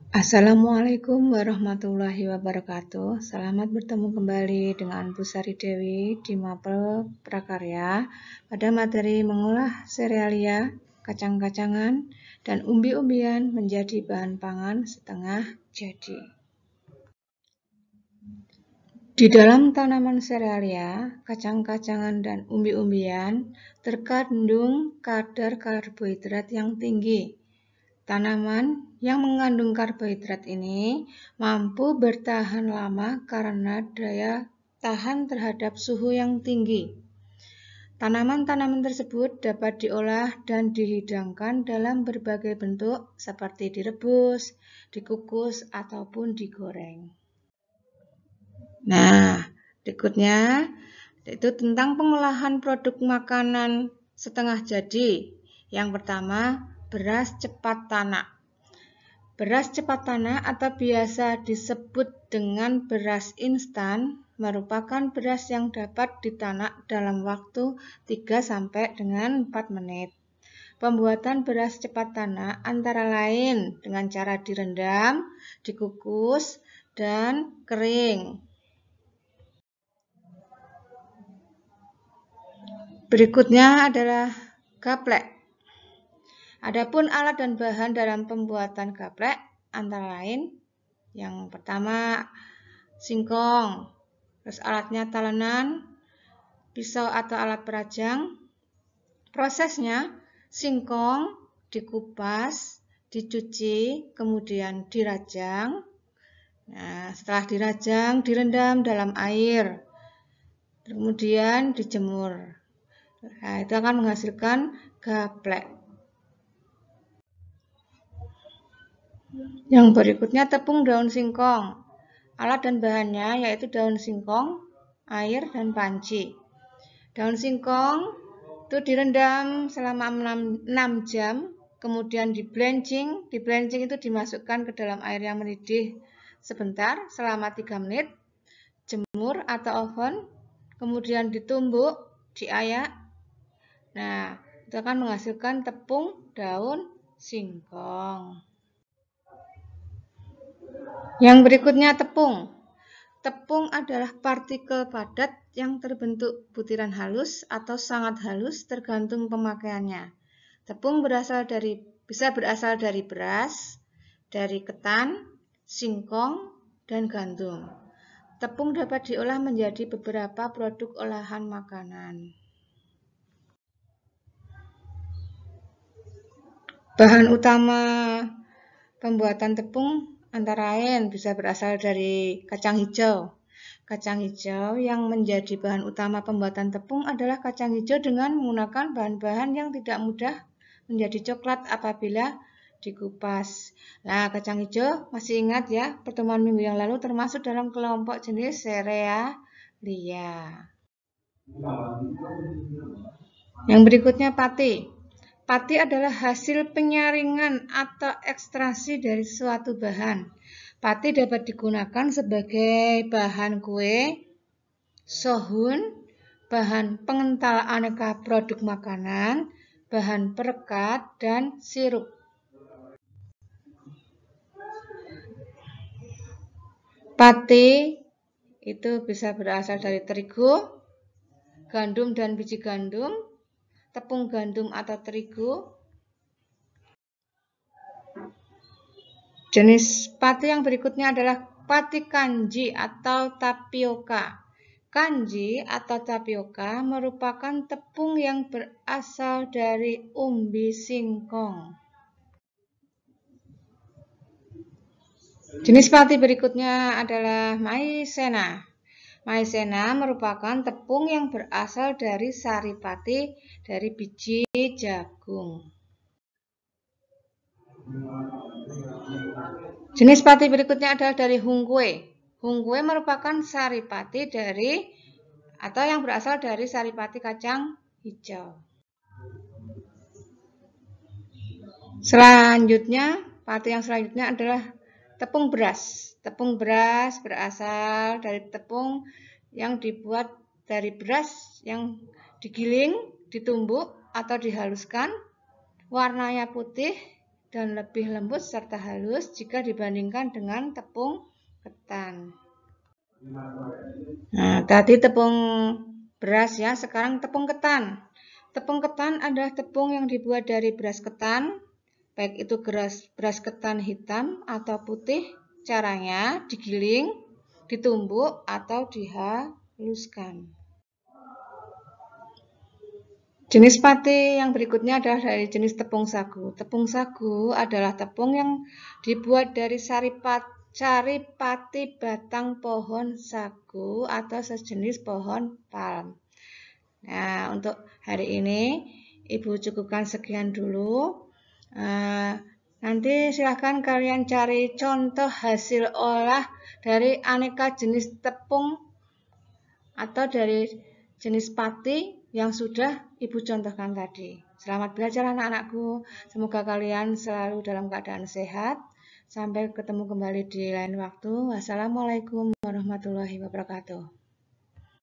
Assalamualaikum warahmatullahi wabarakatuh. Selamat bertemu kembali dengan Bu Sari Dewi di Mapel Prakarya pada materi mengolah serealia, kacang-kacangan, dan umbi-umbian menjadi bahan pangan setengah jadi. Di dalam tanaman serealia, kacang-kacangan, dan umbi-umbian terkandung kadar karbohidrat yang tinggi. Tanaman yang mengandung karbohidrat ini mampu bertahan lama karena daya tahan terhadap suhu yang tinggi. Tanaman-tanaman tersebut dapat diolah dan dihidangkan dalam berbagai bentuk seperti direbus, dikukus, ataupun digoreng. Nah, berikutnya itu tentang pengolahan produk makanan setengah jadi. Yang pertama, beras cepat tanak. Beras cepat tanak atau biasa disebut dengan beras instan merupakan beras yang dapat ditanak dalam waktu 3–4 menit. Pembuatan beras cepat tanak antara lain dengan cara direndam, dikukus, dan kering. Berikutnya adalah gaplek. Adapun alat dan bahan dalam pembuatan gaplek antara lain yang pertama singkong, terus alatnya talenan, pisau atau alat perajang. Prosesnya singkong dikupas, dicuci, kemudian dirajang. Nah, setelah dirajang direndam dalam air, kemudian dijemur. Nah, itu akan menghasilkan gaplek. Yang berikutnya tepung daun singkong. Alat dan bahannya yaitu daun singkong, air, dan panci. Daun singkong itu direndam selama 6 jam, kemudian di blanching. Di blanching itu dimasukkan ke dalam air yang mendidih sebentar selama 3 menit, jemur atau oven, kemudian ditumbuk, diayak. Nah, itu akan menghasilkan tepung daun singkong. Yang berikutnya tepung. Tepung adalah partikel padat yang terbentuk butiran halus atau sangat halus tergantung pemakaiannya. Tepung bisa berasal dari beras, dari ketan, singkong, dan gandum. Tepung dapat diolah menjadi beberapa produk olahan makanan. Bahan utama pembuatan tepung antara lain bisa berasal dari kacang hijau. Kacang hijau yang menjadi bahan utama pembuatan tepung adalah kacang hijau dengan menggunakan bahan-bahan yang tidak mudah menjadi coklat apabila dikupas. Nah, kacang hijau masih ingat ya, pertemuan minggu yang lalu termasuk dalam kelompok jenis serealia. Yang berikutnya pati. Pati adalah hasil penyaringan atau ekstraksi dari suatu bahan. Pati dapat digunakan sebagai bahan kue, sohun, bahan pengental aneka produk makanan, bahan perekat, dan sirup. Pati itu bisa berasal dari terigu, gandum dan biji gandum, tepung gandum atau terigu. Jenis pati yang berikutnya adalah pati kanji atau tapioka. Kanji atau tapioka merupakan tepung yang berasal dari umbi singkong. Jenis pati berikutnya adalah maizena. Maizena merupakan tepung yang berasal dari sari pati dari biji jagung. Jenis pati berikutnya adalah dari hungkue. Hungkue merupakan sari pati yang berasal dari sari pati kacang hijau. Pati yang selanjutnya adalah tepung beras. Tepung beras berasal dari tepung yang dibuat dari beras yang digiling, ditumbuk, atau dihaluskan. Warnanya putih dan lebih lembut serta halus jika dibandingkan dengan tepung ketan. Nah, tadi tepung beras ya, sekarang tepung ketan. Tepung ketan adalah tepung yang dibuat dari beras ketan, baik itu beras ketan hitam atau putih. Caranya digiling, ditumbuk atau dihaluskan. Jenis pati yang berikutnya adalah dari jenis tepung sagu. Tepung sagu adalah tepung yang dibuat dari sari pati batang pohon sagu atau sejenis pohon palm. Nah, untuk hari ini Ibu cukupkan sekian dulu. Nanti silahkan kalian cari contoh hasil olah dari aneka jenis tepung atau dari jenis pati yang sudah Ibu contohkan tadi. Selamat belajar anak-anakku. Semoga kalian selalu dalam keadaan sehat. Sampai ketemu kembali di lain waktu. Wassalamualaikum warahmatullahi wabarakatuh.